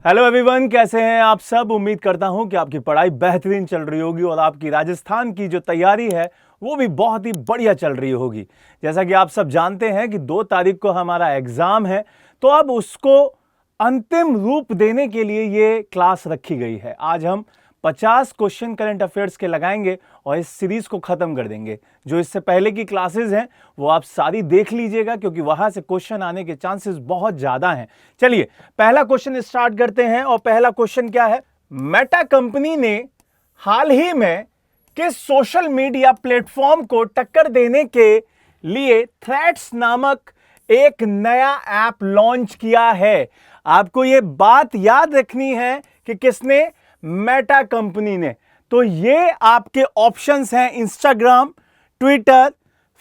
Hello everyone, कैसे हैं आप सब। उम्मीद करता हूं कि आपकी पढ़ाई बेहतरीन चल रही होगी और आपकी राजस्थान की जो तैयारी है वो भी बहुत ही बढ़िया चल रही होगी। जैसा कि आप सब जानते हैं कि 2 तारीख को हमारा एग्जाम है, तो अब उसको अंतिम रूप देने के लिए ये क्लास रखी गई है। आज हम 50 क्वेश्चन करंट अफेयर्स के लगाएंगे और इस सीरीज को खत्म कर देंगे। जो इससे पहले की क्लासेस हैं वो आप सारी देख लीजिएगा, क्योंकि वहां से क्वेश्चन आने के चांसेस बहुत ज्यादा हैं। चलिए पहला क्वेश्चन स्टार्ट करते हैं। और पहला क्वेश्चन क्या है? मेटा कंपनी ने हाल ही में किस सोशल मीडिया प्लेटफॉर्म को टक्कर देने के लिए थ्रेड्स नामक एक नया ऐप लॉन्च किया है? आपको यह बात याद रखनी है कि किसने? मेटा कंपनी ने। तो ये आपके ऑप्शंस हैं इंस्टाग्राम, ट्विटर,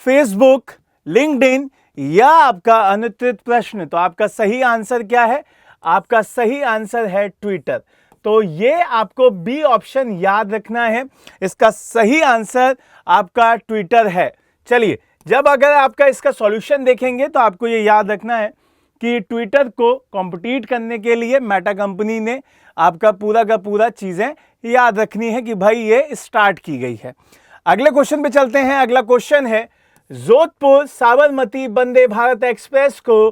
फेसबुक, लिंक्डइन या आपका अनुत्तरित प्रश्न। तो आपका सही आंसर क्या है? आपका सही आंसर है ट्विटर। तो ये आपको बी ऑप्शन याद रखना है। इसका सही आंसर आपका ट्विटर है। चलिए, जब अगर आपका इसका सॉल्यूशन देखेंगे तो आपको ये याद रखना है कि ट्विटर को कॉम्पिटिट करने के लिए मेटा कंपनी ने आपका पूरा का पूरा चीजें याद रखनी है कि भाई ये स्टार्ट की गई है। अगले क्वेश्चन पे चलते हैं। अगला क्वेश्चन है, जोधपुर साबरमती वंदे भारत एक्सप्रेस को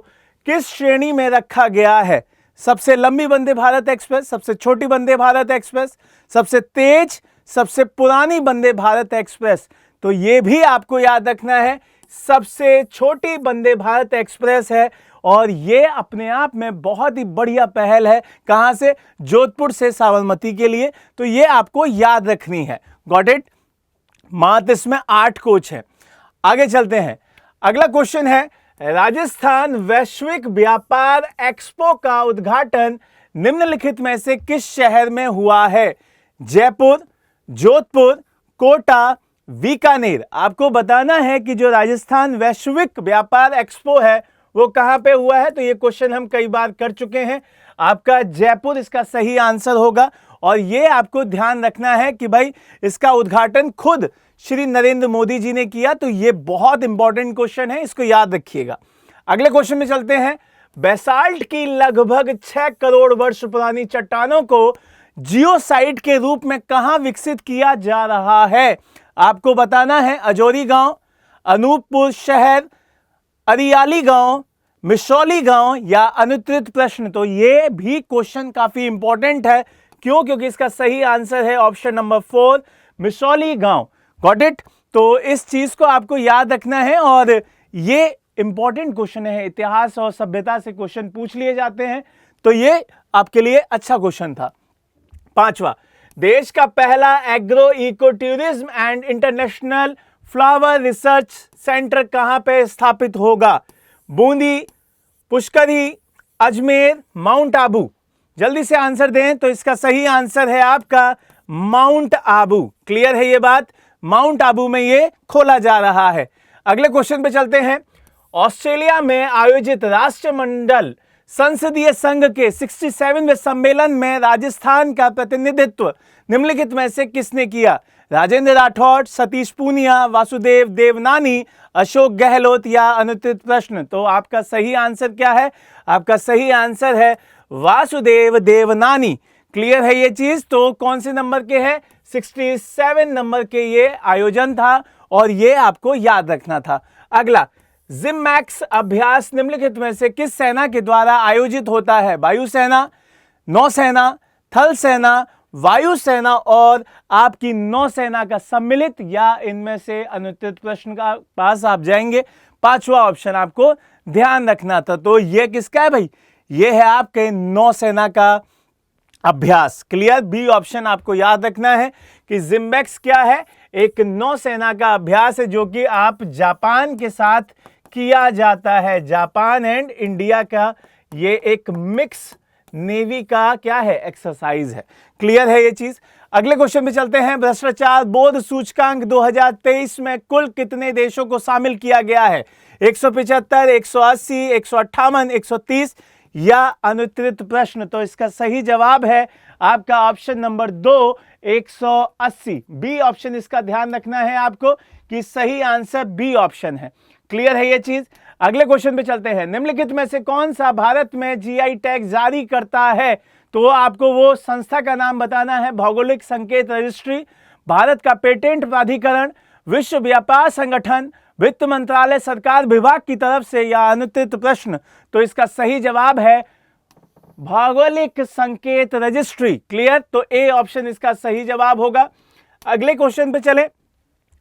किस श्रेणी में रखा गया है? सबसे लंबी वंदे भारत एक्सप्रेस, सबसे छोटी वंदे भारत एक्सप्रेस, सबसे तेज, सबसे पुरानी वंदे भारत एक्सप्रेस। तो ये भी आपको याद रखना है, सबसे छोटी वंदे भारत एक्सप्रेस है। और ये अपने आप में बहुत ही बढ़िया पहल है। कहां से? जोधपुर से साबरमती के लिए। तो ये आपको याद रखनी है। Got it? मात्र इसमें 8 कोच है। आगे चलते हैं। अगला क्वेश्चन है, राजस्थान वैश्विक व्यापार एक्सपो का उद्घाटन निम्नलिखित में से किस शहर में हुआ है? जयपुर, जोधपुर, कोटा, बीकानेर। आपको बताना है कि जो राजस्थान वैश्विक व्यापार एक्सपो है वो कहां पे हुआ है। तो ये क्वेश्चन हम कई बार कर चुके हैं। आपका जयपुर इसका सही आंसर होगा। और ये आपको ध्यान रखना है कि भाई इसका उद्घाटन खुद श्री नरेंद्र मोदी जी ने किया। तो ये बहुत इंपॉर्टेंट क्वेश्चन है, इसको याद रखिएगा। अगले क्वेश्चन में चलते हैं। बेसाल्ट की लगभग 6 करोड़ वर्ष पुरानी चट्टानों को जियोसाइट के रूप में कहां विकसित किया जा रहा है? आपको बताना है अजोरी गांव, अनूपपुर शहर, अरियाली गांव, मिसौली गांव या अनुत्तरित प्रश्न। तो ये भी क्वेश्चन काफी इंपॉर्टेंट है। क्यों? क्योंकि इसका सही आंसर है ऑप्शन नंबर 4, मिसौली गांव। Got it? तो इस चीज को आपको याद रखना है और ये इंपॉर्टेंट क्वेश्चन है। इतिहास और सभ्यता से क्वेश्चन पूछ लिए जाते हैं, तो ये आपके लिए अच्छा क्वेश्चन था। 5वां, देश का पहला agro eco tourism and international flower research centre कहां पे स्थापित होगा? बूंदी, पुष्करी, अजमेर, माउंट आबू। जल्दी से आंसर दें। तो इसका सही आंसर है आपका माउंट आबू। क्लियर है ये बात? माउंट आबू में ये खोला जा रहा है। अगले क्वेश्चन पे चलते हैं। ऑस्ट्रेलिया में आयोजित राष्ट्रमंडल संसदीय संघ के 67वें सम्मेलन में राजस्थान का प्रतिनिधित्व निम्नलिखित में से किसने किया? राजेंद्र राठौड़, सतीश पूनिया, वासुदेव देवनानी, अशोक गहलोत या अनुत्तरित प्रश्न। तो आपका सही आंसर क्या है? आपका सही आंसर है वासुदेव देवनानी। क्लियर है ये चीज? तो कौन से नंबर के है? 67 नंबर के ये आयोजन था और ये आपको याद रखना था। अगला, जिमैक्स अभ्यास निम्नलिखित में से किस सेना के द्वारा आयोजित होता है? वायुसेना, नौसेना, थल सेना, वायुसेना और आपकी नौसेना का सम्मिलित, या इनमें से अनुत्तरित प्रश्न का पास आप जाएंगे। 5वां ऑप्शन आपको ध्यान रखना था। तो ये किसका है भाई? ये है आपके नौसेना का अभ्यास। क्लियर? बी ऑप्शन आपको याद रखना है कि जिम्बैक्स क्या है? एक नौसेना का अभ्यास है जो कि आप जापान के साथ किया जाता है। जापान एंड इंडिया का ये एक मिक्स नेवी का क्या है? एक्सरसाइज है। क्लियर है ये चीज? अगले क्वेश्चन में चलते हैं। भ्रष्टाचार बोध सूचकांक 2023 में कुल कितने देशों को शामिल किया गया है? 175, 180, 158, 130 या अनुत्तरित प्रश्न। तो इसका सही जवाब है आपका ऑप्शन नंबर 2, 180। बी ऑप्शन इसका ध्यान रखना है आपको कि सही आंसर बी ऑप्शन है। क्लियर है ये चीज? अगले क्वेश्चन पे चलते हैं। निम्नलिखित में से कौन सा भारत में जीआई टैग जारी करता है? तो आपको वो संस्था का नाम बताना है। भौगोलिक संकेत रजिस्ट्री, भारत का पेटेंट प्राधिकरण, विश्व व्यापार संगठन, वित्त मंत्रालय, सरकार विभाग की तरफ से, या अनुत्तरित प्रश्न। तो इसका सही जवाब है भौगोलिक संकेत रजिस्ट्री। क्लियर? तो ए ऑप्शन इसका सही जवाब होगा। अगले क्वेश्चन पे चले।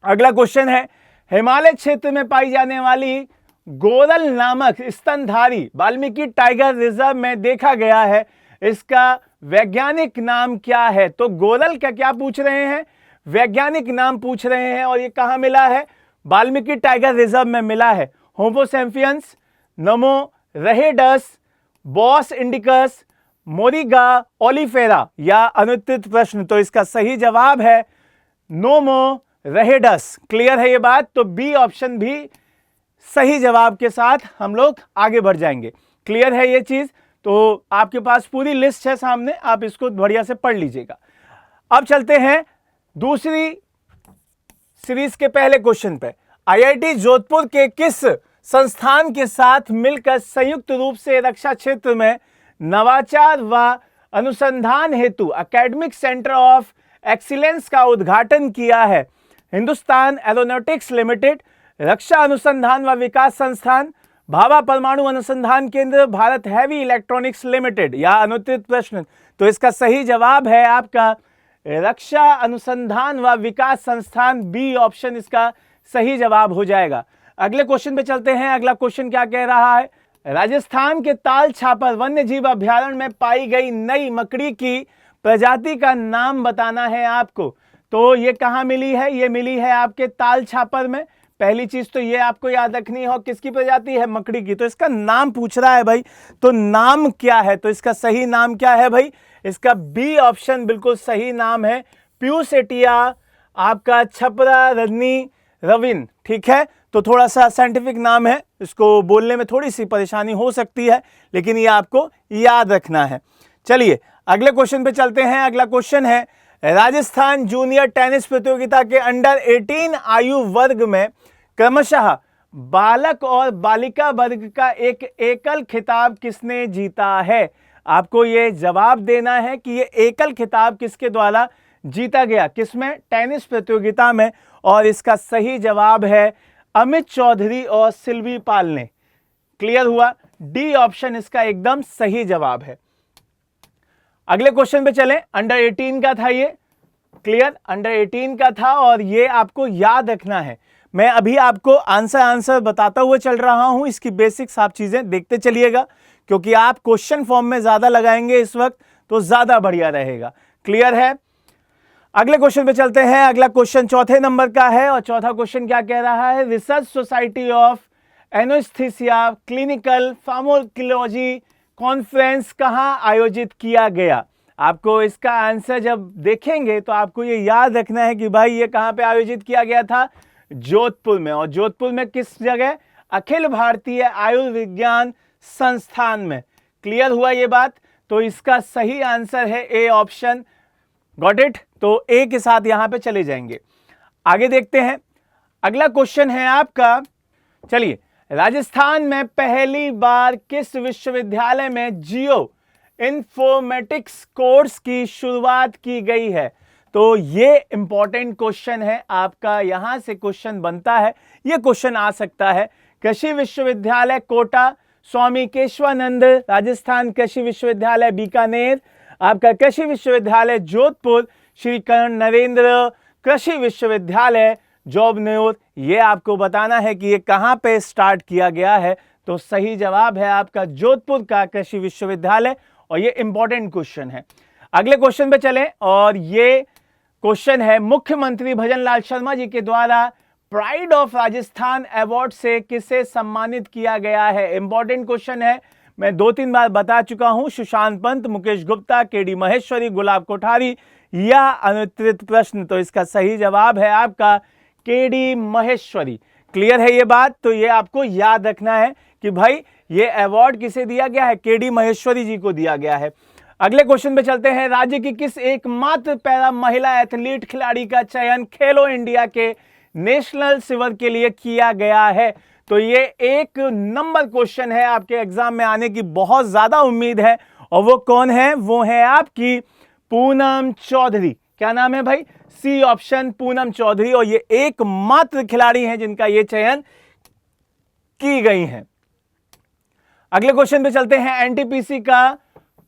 अगला क्वेश्चन है, हिमालय क्षेत्र में पाई जाने वाली गोरल नामक स्तनधारी वाल्मीकि टाइगर रिजर्व में देखा गया है, इसका वैज्ञानिक नाम क्या है? तो गोरल का क्या पूछ रहे हैं? वैज्ञानिक नाम पूछ रहे हैं। और ये कहां मिला है? वाल्मीकि टाइगर रिजर्व में मिला है। होमो सैपियंस, नमो रेहेडस, बॉस इंडिकस, मोरिगा ओलिफेरा, या अनुत्तरित प्रश्न। तो इसका सही जवाब है नोमो रेहेडस। क्लियर है ये बात? तो बी ऑप्शन भी सही जवाब के साथ हम लोग आगे बढ़ जाएंगे। क्लियर है ये चीज? तो आपके पास पूरी लिस्ट है सामने, आप इसको बढ़िया से पढ़ लीजिएगा। अब चलते हैं दूसरी सीरीज के पहले क्वेश्चन पे। आईआईटी जोधपुर के किस संस्थान के साथ मिलकर संयुक्त रूप से रक्षा क्षेत्र में नवाचार व अनुसंधान हेतु एकेडमिक सेंटर ऑफ एक्सीलेंस का उद्घाटन किया है? हिंदुस्तान एरोनॉटिक्स लिमिटेड, रक्षा अनुसंधान व विकास संस्थान, भाभा परमाणु अनुसंधान केंद्र, भारत हैवी इलेक्ट्रॉनिक्स लिमिटेड, या अनुत्तरित प्रश्न। तो इसका सही जवाब है आपका रक्षा अनुसंधान व विकास संस्थान, बी ऑप्शन इसका सही जवाब हो जाएगा। अगले क्वेश्चन पे चलते हैं। अगला क्वेश्चन क्या कह रहा है? राजस्थान के ताल छापर वन्य जीव अभ्यारण्य में पाई गई नई मकड़ी की प्रजाति का नाम बताना है आपको। तो ये कहां मिली है? ये मिली है आपके ताल छापर में। पहली चीज तो ये आपको याद रखनी हो, किसकी प्रजाति है? मकड़ी की। तो इसका नाम पूछ रहा है भाई, तो नाम क्या है? तो इसका सही नाम क्या है भाई? इसका बी ऑप्शन बिल्कुल सही नाम है, प्यूसेटिया आपका छपरा रजनी रविन। ठीक है, तो थोड़ा सा साइंटिफिक नाम है, इसको बोलने में थोड़ी सी परेशानी हो सकती है, लेकिन ये आपको याद रखना है। चलिए अगले क्वेश्चन पे चलते हैं। अगला क्वेश्चन है, राजस्थान जूनियर टेनिस प्रतियोगिता के अंडर 18 आयु वर्ग में क्रमशः बालक और बालिका वर्ग का एक एकल खिताब किसने जीता है? आपको ये जवाब देना है कि ये एकल खिताब किसके द्वारा जीता गया, किसमें? टेनिस प्रतियोगिता में। और इसका सही जवाब है अमित चौधरी और सिल्वी पाल ने। क्लियर हुआ? डी ऑप्शन इसका एकदम सही जवाब है। अगले क्वेश्चन पे चलें। अंडर 18 का था ये। क्लियर? अंडर 18 का था और ये आपको याद रखना है। मैं अभी आपको आंसर बताता हुआ चल रहा हूं, इसकी बेसिक्स आप चीजें देखते चलिएगा, क्योंकि आप क्वेश्चन फॉर्म में ज्यादा लगाएंगे इस वक्त तो ज्यादा बढ़िया रहेगा। क्लियर है? अगले क्वेश्चन पे चलते हैं। अगला क्वेश्चन चौथे नंबर का है और चौथा क्वेश्चन क्या कह रहा है? Research society of anaesthesia clinical pharmacology conference कहां आयोजित किया गया? आपको इसका आंसर जब देखेंगे तो आपको ये याद रखना है कि भाई ये कहां पे आयोजित किया गया था? जोधपुर में। और जोधपुर में किस जगह? अखिल भारतीय आयुर्विज्ञान संस्थान में। क्लियर हुआ ये बात? तो इसका सही आंसर है ए ऑप्शन। Got it? तो ए के साथ यहां पे चले जाएंगे। आगे देखते हैं। अगला क्वेश्चन है आपका, चलिए, राजस्थान में पहली बार किस विश्वविद्यालय में जियो इन्फॉर्मेटिक्स कोर्स की शुरुआत की गई है? तो ये इंपॉर्टेंट क्वेश्चन है आपका, यहां से क्वेश्चन बनता है, ये क्वेश्चन आ सकता है। कृषि विश्वविद्यालय कोटा, स्वामी केशवानंद राजस्थान कृषि विश्वविद्यालय बीकानेर, आपका कृषि विश्वविद्यालय जोधपुर, श्री कर्ण नरेंद्र कृषि विश्वविद्यालय जोबनेर। ये आपको बताना है कि ये कहां पे स्टार्ट किया गया है। तो सही जवाब है आपका जोधपुर का कृषि विश्वविद्यालय, और ये इंपॉर्टेंट क्वेश्चन है। अगले क्वेश्चन पे चलें और ये क्वेश्चन है, मुख्यमंत्री भजनलाल शर्मा जी के द्वारा प्राइड ऑफ राजस्थान अवार्ड से किसे सम्मानित किया गया है? इंपॉर्टेंट क्वेश्चन है, मैं 2-3 बार बता चुका हूं। सुशांत पंत, मुकेश गुप्ता, केडी महेश्वरी, गुलाब कोठारी, या अनुत्तरित प्रश्न। तो इसका सही जवाब है आपका केडी महेश्वरी। क्लियर है ये बात? तो ये आपको याद रखना है कि भाई ये अवार्ड किसे दिया गया है? केडी महेश्वरी जी को दिया गया है। अगले क्वेश्चन पे चलते हैं। राज्य की किस एकमात्र पैरा महिला एथलीट खिलाड़ी का चयन खेलो इंडिया के नेशनल शिविर के लिए किया गया है? तो ये एक नंबर क्वेश्चन है, आपके एग्जाम में आने की बहुत ज्यादा उम्मीद है और वो कौन है? वो है आपकी पूनम चौधरी। क्या नाम है भाई? C option, Poonam Chaudhary. और ये एकमात्र खिलाड़ी हैं जिनका ये चयन की गई है। अगले क्वेश्चन पे चलते हैं। एनटीपीसी का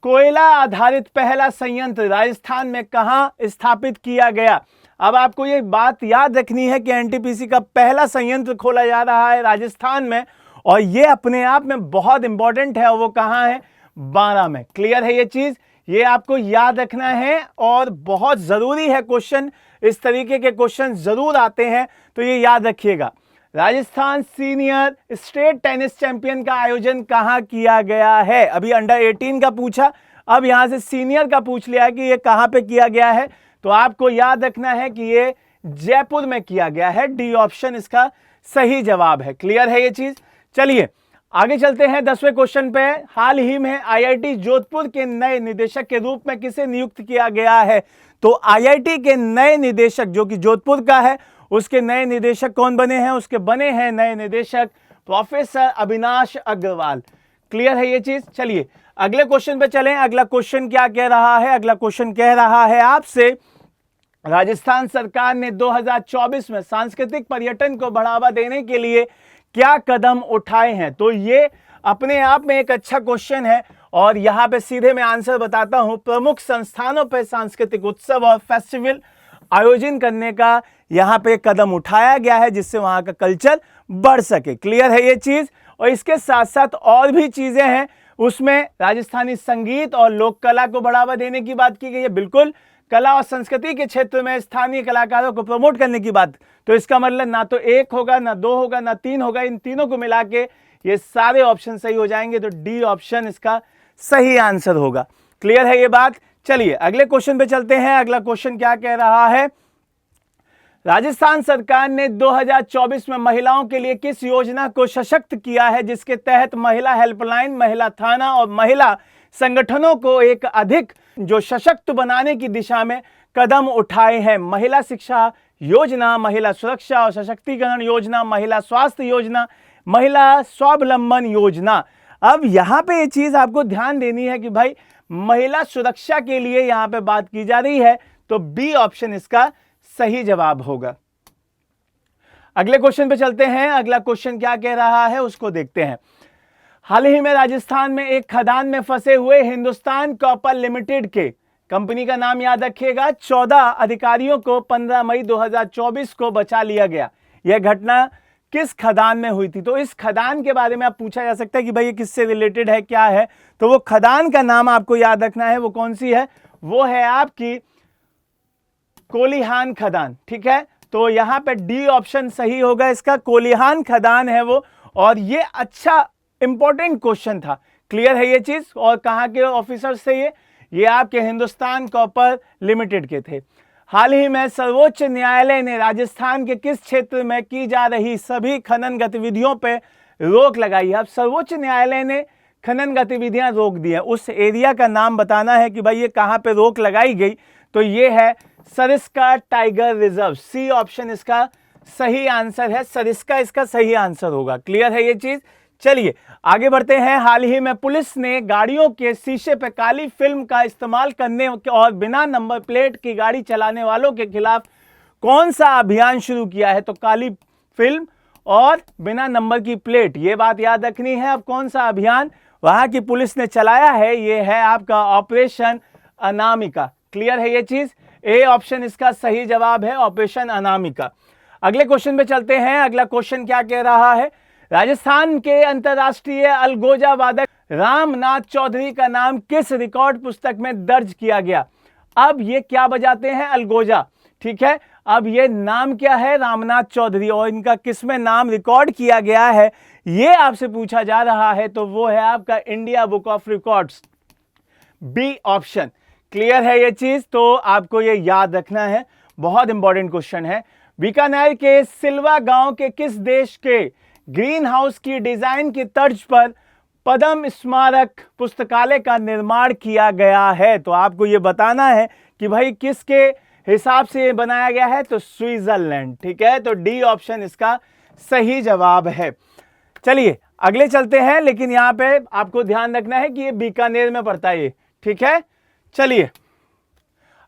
कोयला आधारित पहला संयंत्र राजस्थान में कहां स्थापित किया गया? अब आपको ये बात याद रखनी है कि एनटीपीसी का पहला संयंत्र खोला जा रहा है राजस्थान में, और ये अपने आप में बहुत इंपॉर्टेंट है। और वो कहां है? बारां में। क्लियर है ये चीज? ये आपको याद रखना है और बहुत जरूरी है। क्वेश्चन इस तरीके के क्वेश्चन जरूर आते हैं, तो ये याद रखिएगा। Rajasthan senior state tennis champion का आयोजन कहां किया गया है? अभी अंडर 18 का पूछा, अब यहां से सीनियर का पूछ लिया कि ये कहां पे किया गया है। तो आपको याद रखना है कि ये जयपुर में किया गया है। डी ऑप्शन इसका सही जवाब है। क्लियर है ये चीज? चलिए आगे चलते हैं 10वें क्वेश्चन पे। हाल ही में आईआईटी जोधपुर के नए निदेशक के रूप में किसे नियुक्त किया गया है? तो आईआईटी के नए निदेशक जो कि जोधपुर का है, उसके नए निदेशक कौन बने हैं? उसके बने हैं नए निदेशक प्रोफेसर अविनाश अग्रवाल। क्लियर है ये चीज? चलिए अगले क्वेश्चन पे चलें। अगला क्वेश्चन क्या कह रहा है? अगला क्वेश्चन कह रहा है आपसे, राजस्थान सरकार ने 2024 में सांस्कृतिक पर्यटन को बढ़ावा देने के लिए क्या कदम उठाए हैं? तो ये अपने आप में एक अच्छा क्वेश्चन है, और यहां पे सीधे मैं आंसर बताता हूं। प्रमुख संस्थानों पर सांस्कृतिक उत्सव और फेस्टिवल आयोजन करने का यहां पे कदम उठाया गया है, जिससे वहां का कल्चर बढ़ सके। क्लियर है ये चीज? और इसके साथ साथ और भी चीजें हैं, उसमें राजस्थानी संगीत और लोक कला को बढ़ावा देने की बात की गई है। बिल्कुल, कला और संस्कृति के क्षेत्र में स्थानीय कलाकारों को प्रमोट करने की बात। तो इसका मतलब ना तो 1 होगा, ना 2 होगा, ना 3 होगा, इन तीनों को मिला के ये सारे ऑप्शन सही हो जाएंगे। तो डी ऑप्शन इसका सही आंसर होगा। क्लियर है ये बात? चलिए अगले क्वेश्चन पे चलते हैं। अगला क्वेश्चन क्या कह रहा है? राजस्थान सरकार ने 2024 में महिलाओं के लिए किस योजना को सशक्त किया है, जिसके तहत महिला हेल्पलाइन, महिला थाना और महिला संगठनों को एक अधिक जो सशक्त बनाने की दिशा में कदम उठाए हैं? महिला शिक्षा योजना, महिला सुरक्षा और सशक्तिकरण योजना, महिला स्वास्थ्य योजना, महिला स्वावलंबन योजना। अब यहां पे ये चीज आपको ध्यान देनी है कि भाई महिला सुरक्षा के लिए यहां पे बात की जा रही है, तो बी ऑप्शन इसका सही जवाब होगा। अगले क्वेश्चन पे चलते हैं। अगला क्वेश्चन क्या कह रहा है उसको देखते हैं। हाल ही में राजस्थान में एक खदान में फंसे हुए हिंदुस्तान कॉपर लिमिटेड के, कंपनी का नाम याद रखिएगा, 14 अधिकारियों को 15 मई 2024 को बचा लिया गया। यह घटना किस खदान में हुई थी? तो इस खदान के बारे में आप पूछा जा सकता है कि भाई ये किससे रिलेटेड है, क्या है? तो वो खदान का नाम आपको याद रखना है। वो कौन सी है? वो है आपकी कोलिहान खदान। ठीक है, तो यहां पे डी ऑप्शन सही होगा इसका। कोलिहान खदान है वो, और ये अच्छा इंपॉर्टेंट क्वेश्चन था। क्लियर है ये चीज? और कहां के ऑफिसर्स थे ये आपके हिंदुस्तान कॉपर लिमिटेड के थे। हाल ही में सर्वोच्च न्यायालय ने राजस्थान के किस क्षेत्र में की जा रही सभी खनन गतिविधियों पर रोक लगाई है? अब सर्वोच्च न्यायालय ने खनन गतिविधियां रोक दी है, उस एरिया का नाम बताना है कि भाई ये कहां पे रोक लगाई गई। तो ये है Sariska tiger reserve. C option इसका सही आंसर है। सरिस्का इसका सही आंसर होगा। क्लियर है ये चीज? चलिए आगे बढ़ते हैं। हाल ही में पुलिस ने गाड़ियों के शीशे पर काली फिल्म का इस्तेमाल करने और बिना नंबर प्लेट की गाड़ी चलाने वालों के खिलाफ कौन सा अभियान शुरू किया है? तो काली फिल्म और बिना नंबर की प्लेट, ये बात याद रखनी है। अब कौन सा अभियान वहां की पुलिस ने चलाया है? ये है आपका ऑपरेशन अनामिका। क्लियर है ये चीज? ए ऑप्शन इसका सही जवाब है, ऑपरेशन अनामिका। अगले क्वेश्चन पे चलते हैं। अगला क्वेश्चन क्या कह रहा है? राजस्थान के अंतरराष्ट्रीय अलगोजा वादक रामनाथ चौधरी का नाम किस रिकॉर्ड पुस्तक में दर्ज किया गया? अब ये क्या बजाते हैं? अलगोजा। ठीक है, अब ये नाम क्या है? रामनाथ चौधरी, और इनका किस में नाम रिकॉर्ड किया गया है ये आपसे पूछा जा रहा है। तो वो है आपका India book of records, B option. Clear है ये चीज? तो आपको ये याद रखना है, बहुत इंपॉर्टेंट क्वेश्चन है। बीकानेर के सिल्वा गांव के किस देश के ग्रीन हाउस की डिजाइन की तर्ज पर पद्म स्मारक पुस्तकालय का निर्माण किया गया है? तो आपको ये बताना है कि भाई किसके हिसाब से ये बनाया गया है? तो स्विट्जरलैंड। ठीक है, तो डी ऑप्शन इसका सही जवाब है। चलिए अगले चलते हैं, लेकिन यहां पे आपको ध्यान रखना है कि ये बीकानेर में पड़ता है ये, ठीक है। चलिए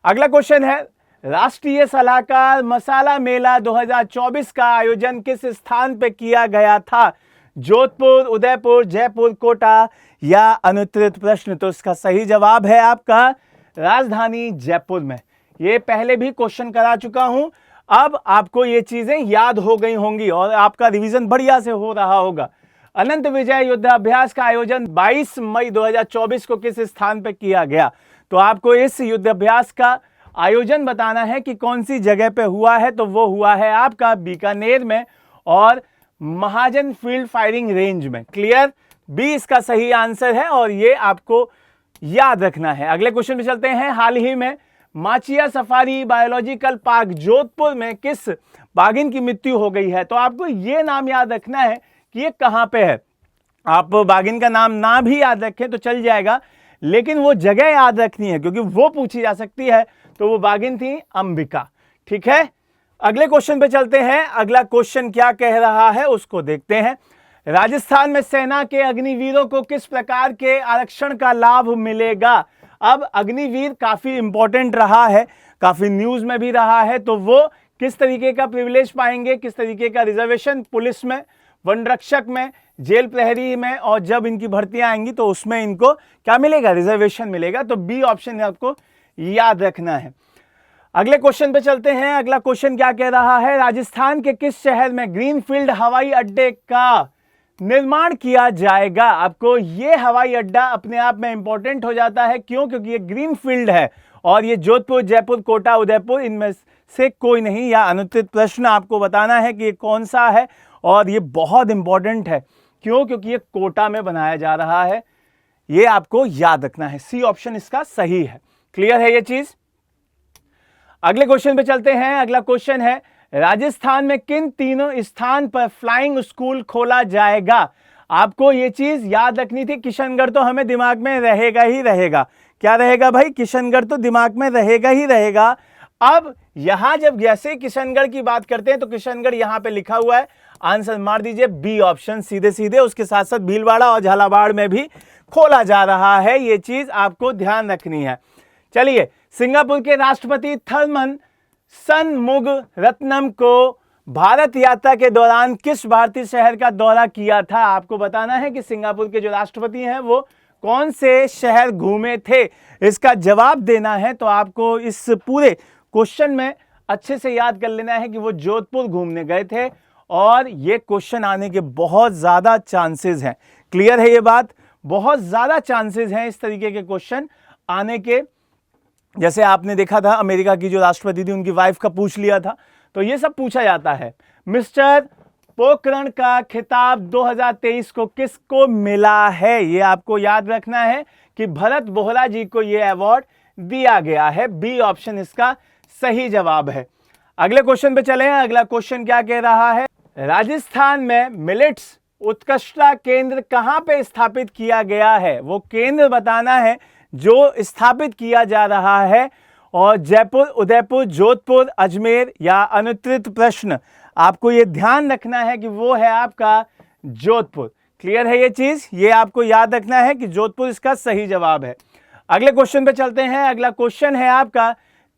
अगला क्वेश्चन है, राष्ट्रीय सलाहकार मसाला मेला 2024 का आयोजन किस स्थान पे किया गया था? जोधपुर, उदयपुर, जयपुर, कोटा या अनुत्तरित प्रश्न? तो इसका सही जवाब है आपका राजधानी जयपुर में। ये पहले भी क्वेश्चन करा चुका हूं, अब आपको ये चीजें याद हो गई होंगी और आपका रिवीजन बढ़िया से हो रहा होगा। अनंत विजय युद्धाभ्यास का आयोजन 22 मई 2024 को किस स्थान पर किया गया? तो आपको इस युद्धाभ्यास का आयोजन बताना है कि कौन सी जगह पे हुआ है। तो वो हुआ है आपका बीकानेर में और महाजन फील्ड फायरिंग रेंज में। क्लियर? बी इसका सही आंसर है और ये आपको याद रखना है। अगले क्वेश्चन पे चलते हैं। हाल ही में Machia safari biological park Jodhpur में किस बाघिन की मृत्यु हो गई है? तो आपको ये नाम याद रखना है कि ये कहां पे है। आप बाघिन का नाम ना भी याद रखें तो चल जाएगा, लेकिन वो जगह याद रखनी है क्योंकि वो पूछी जा सकती है। तो वो बाघिन थी अंबिका। ठीक है, अगले क्वेश्चन पे चलते हैं। अगला क्वेश्चन क्या कह रहा है उसको देखते हैं। राजस्थान में सेना के अग्निवीरों को किस प्रकार के आरक्षण का लाभ मिलेगा? अब अग्निवीर काफी इंपॉर्टेंट रहा है, काफी न्यूज में भी रहा है। तो वो किस तरीके का प्रिविलेज पाएंगे, किस तरीके का रिजर्वेशन पुलिस में, वन रक्षक में, जेल प्रहरी में, और जब इनकी भर्तियां आएंगी तो उसमें इनको क्या मिलेगा? रिजर्वेशन मिलेगा। तो बी ऑप्शन आपको याद रखना है। अगले क्वेश्चन पे चलते हैं। अगला क्वेश्चन क्या कह रहा है? राजस्थान के किस शहर में ग्रीनफील्ड हवाई अड्डे का निर्माण किया जाएगा? आपको ये हवाई अड्डा अपने आप में इंपॉर्टेंट हो जाता है। क्यों? क्योंकि ये ग्रीनफील्ड है और ये जोधपुर, जयपुर, कोटा, उदयपुर इनमें से कोई नहीं, या अनुत्तरित प्रश्न आपको बताना है कि ये कौन सा है। और ये बहुत इंपॉर्टेंट है। क्यों? क्योंकि ये कोटा में बनाया जा रहा है। ये आपको याद रखना है। सी ऑप्शन इसका सही है। क्लियर है ये चीज? अगले क्वेश्चन पे चलते हैं। अगला क्वेश्चन है, राजस्थान में किन तीनों स्थान पर फ्लाइंग स्कूल खोला जाएगा? आपको ये चीज याद रखनी थी। किशनगढ़ तो हमें दिमाग में रहेगा ही रहेगा। क्या रहेगा भाई? किशनगढ़ तो दिमाग में रहेगा ही रहेगा। अब यहां जब जैसे किशनगढ़ की बात करते हैं तो किशनगढ़ यहां पे लिखा हुआ है, आंसर मार दीजिए बी ऑप्शन सीधे सीधे। उसके साथ साथ भीलवाड़ा और झालावाड़ में भी खोला जा रहा है। ये चीज आपको ध्यान रखनी है। चलिए, सिंगापुर के राष्ट्रपति थर्मन सनमुगरत्नम को भारत यात्रा के दौरान किस भारतीय शहर का दौरा किया था? आपको बताना है कि सिंगापुर के जो राष्ट्रपति हैं वो कौन से शहर घूमे थे। इसका जवाब देना है तो आपको इस पूरे क्वेश्चन में अच्छे से याद कर लेना है कि वो जोधपुर घूमने गए थे और ये क्वेश्चन आने के बहुत ज्यादा चांसेस हैं। क्लियर है ये बात? बहुत ज्यादा चांसेस हैं इस तरीके के क्वेश्चन आने के। जैसे आपने देखा था अमेरिका की जो राष्ट्रपति थी उनकी वाइफ का पूछ लिया था, तो ये सब पूछा जाता है। मिस्टर पोखरण का खिताब 2023 को किसको मिला है? ये आपको याद रखना है कि भरत बोहरा जी को ये अवार्ड दिया गया है। बी ऑप्शन इसका सही जवाब है। अगले क्वेश्चन पे चले हैं। अगला क्वेश्चन क्या कह रहा है? राजस्थान में मिलेट्स उत्कृष्टता केंद्र कहां पे स्थापित किया गया है? वो केंद्र बताना है जो स्थापित किया जा रहा है। और जयपुर, उदयपुर, जोधपुर, अजमेर या अनुत्तरित प्रश्न? आपको यह ध्यान रखना है कि वो है आपका जोधपुर। क्लियर है ये चीज? ये आपको याद रखना है कि जोधपुर इसका सही जवाब है। अगले क्वेश्चन पे चलते हैं। अगला क्वेश्चन है आपका,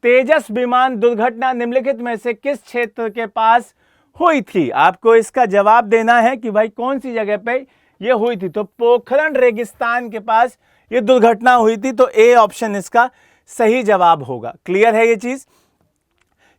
तेजस विमान दुर्घटना निम्नलिखित में से किस क्षेत्र के पास हुई थी? आपको इसका जवाब देना है कि भाई कौन सी जगह पे ये हुई थी। तो पोखरण रेगिस्तान के पास ये दुर्घटना हुई थी। तो ए ऑप्शन इसका सही जवाब होगा। क्लियर है ये चीज?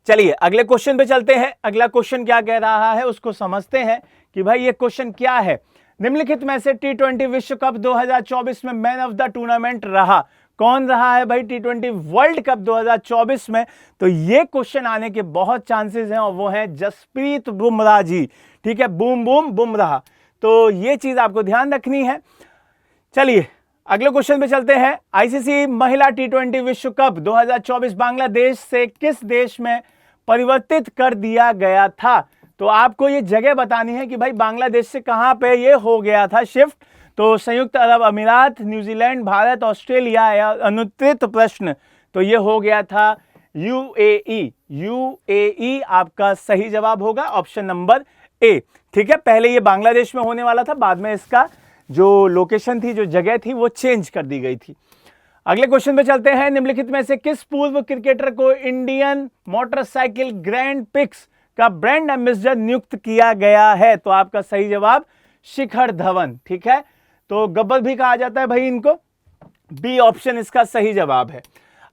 चलिए अगले क्वेश्चन पे चलते हैं। अगला क्वेश्चन क्या कह रहा है उसको समझते हैं कि भाई ये क्वेश्चन क्या है। निम्नलिखित में से T20 विश्व कप 2024 में मैन ऑफ द टूर्नामेंट रहा कौन रहा है भाई? T20 वर्ल्ड कप 2024 में तो ये क्वेश्चन आने के बहुत चांसेस हैं और वो है जसप्रीत बुमराह जी। ठीक है, बूम बूम बुमराह। तो ये चीज आपको ध्यान रखनी है। चलिए अगले क्वेश्चन पे चलते हैं। आईसीसी महिला T20 विश्व कप 2024 बांग्लादेश से किस देश में परिवर्तित कर दिया गया था? तो आपको ये जगह बतानी है कि भाई बांग्लादेश से कहां पे ये हो गया था शिफ्ट। तो संयुक्त अरब अमीरात, न्यूजीलैंड, भारत, ऑस्ट्रेलिया या अनुत्तरित प्रश्न? तो ये हो गया था यूएई। यूएई आपका सही जवाब होगा, ऑप्शन नंबर ए। ठीक है, पहले ये बांग्लादेश में होने वाला था, बाद में इसका जो लोकेशन थी, जो जगह थी, वो चेंज कर दी गई थी। अगले क्वेश्चन पे चलते हैं। निम्नलिखित में से किस पूर्व क्रिकेटर को इंडियन मोटरसाइकिल ग्रैंड पिक्स का ब्रांड एम्बेसडर नियुक्त किया गया है? तो आपका सही जवाब शिखर धवन। ठीक है, तो गब्बर भी कहा जाता है भाई इनको। बी ऑप्शन इसका सही जवाब है।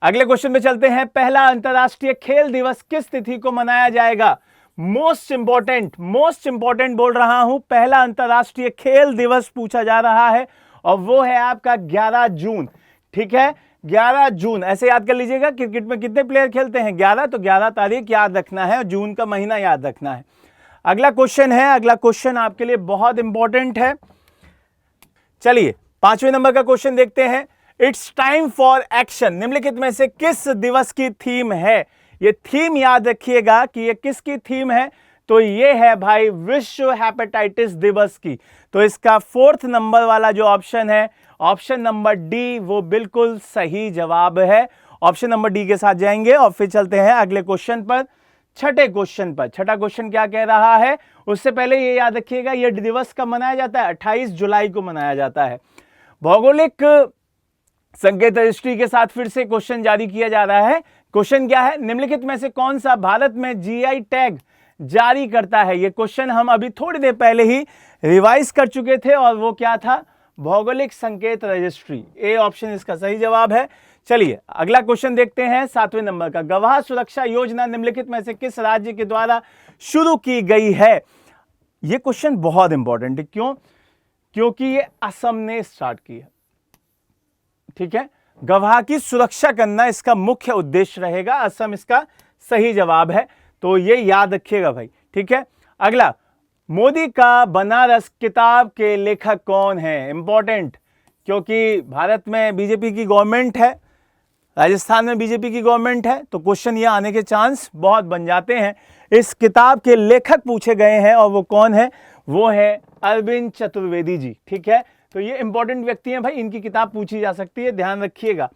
अगले क्वेश्चन पे चलते हैं। पहला अंतरराष्ट्रीय खेल दिवस किस तिथि को मनाया जाएगा? मोस्ट इंपॉर्टेंट बोल रहा हूं, पहला अंतरराष्ट्रीय खेल दिवस पूछा जा रहा है और वो है आपका 11 जून। ठीक है, 11 जून ऐसे याद कर लीजिएगा। क्रिकेट में कितने प्लेयर खेलते हैं? 11, तो 11 तारीख याद रखना है और जून का महीना याद रखना है। अगला क्वेश्चन है, अगला क्वेश्चन आपके लिए बहुत इंपॉर्टेंट है। चलिए 5वें नंबर का क्वेश्चन देखते हैं। इट्स टाइम फॉर एक्शन निम्नलिखित में से किस दिवस की थीम है? ये थीम याद रखिएगा कि ये किसकी थीम है, तो ये है भाई विश्व हेपेटाइटिस दिवस की। तो इसका 4th नंबर वाला जो ऑप्शन है, ऑप्शन नंबर डी, वो बिल्कुल सही जवाब है। ऑप्शन नंबर डी के साथ जाएंगे और फिर चलते हैं अगले क्वेश्चन पर, छठे क्वेश्चन पर। छठा क्वेश्चन क्या कह रहा है? उससे पहले ये याद रखिएगा, ये दिवस कब मनाया जाता है? 28 जुलाई को मनाया जाता है। भौगोलिक संकेत रजिस्ट्री के साथ फिर से क्वेश्चन जारी किया जा रहा है। क्वेश्चन क्या है? निम्नलिखित में से कौन सा भारत में जीआई टैग जारी करता है? ये क्वेश्चन हम अभी थोड़ी देर पहले ही रिवाइज कर चुके थे और वो क्या था? भौगोलिक संकेत रजिस्ट्री। ए ऑप्शन इसका सही जवाब है। चलिए अगला क्वेश्चन देखते हैं 7वें नंबर का। गवाह सुरक्षा योजना निम्नलिखित में से किस राज्य के द्वारा शुरू की गई है? यह क्वेश्चन बहुत इंपॉर्टेंट है। क्यों? क्योंकि ये असम ने स्टार्ट की है। ठीक है, गवाह की सुरक्षा करना इसका मुख्य उद्देश्य रहेगा। असम इसका सही जवाब है, तो ये याद रखिएगा भाई। ठीक है, अगला, मोदी का बनारस किताब के लेखक कौन है? इंपॉर्टेंट, क्योंकि भारत में बीजेपी की गवर्नमेंट है, राजस्थान में बीजेपी की गवर्नमेंट है, तो क्वेश्चन ये आने के चांस बहुत बन जाते हैं। इस किताब के लेखक पूछे गए हैं और वो कौन है? वो है अरविंद चतुर्वेदी जी। ठीक है, तो ये इंपॉर्टेंट व्यक्ति हैं भाई, इनकी किताब पूछी जा सकती है, ध्यान रखिएगा।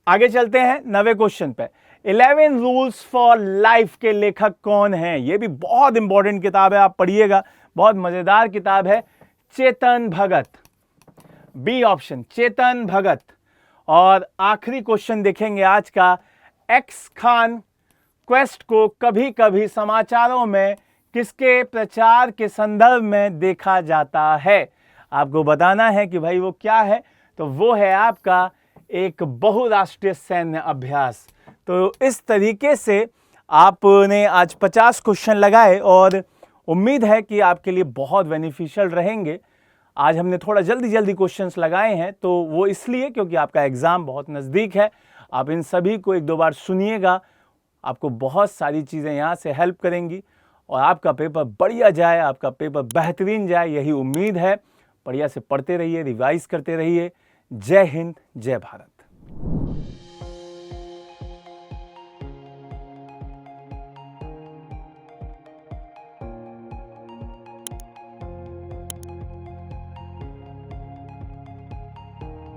आगे चलते हैं 9वें क्वेश्चन पे। 11 रूल्स फॉर लाइफ के लेखक कौन है? ये भी बहुत इंपॉर्टेंट किताब है, आप पढ़िएगा, बहुत मजेदार किताब है। Chetan Bhagat, B option Chetan Bhagat. और आखिरी क्वेश्चन देखेंगे आज का। एक्स खान क्वेस्ट को कभी कभी समाचारों में किसके प्रचार के संदर्भ में देखा जाता है? आपको बताना है कि भाई वो क्या है, तो वो है आपका एक बहुराष्ट्रीय सैन्य अभ्यास। तो इस तरीके से आपने आज 50 क्वेश्चन लगाए और उम्मीद है कि आपके लिए बहुत बेनिफिशियल रहेंगे। आज हमने थोड़ा जल्दी क्वेश्चंस लगाए हैं, तो वो इसलिए क्योंकि आपका एग्ज़ाम बहुत नज़दीक है। आप इन सभी को एक दो बार सुनिएगा, आपको बहुत सारी चीज़ें यहाँ से हेल्प करेंगी और आपका पेपर बढ़िया जाए, आपका पेपर बेहतरीन जाए, यही उम्मीद है। बढ़िया से पढ़ते रहिए, रिवाइज करते रहिए। जय हिंद, जय भारत।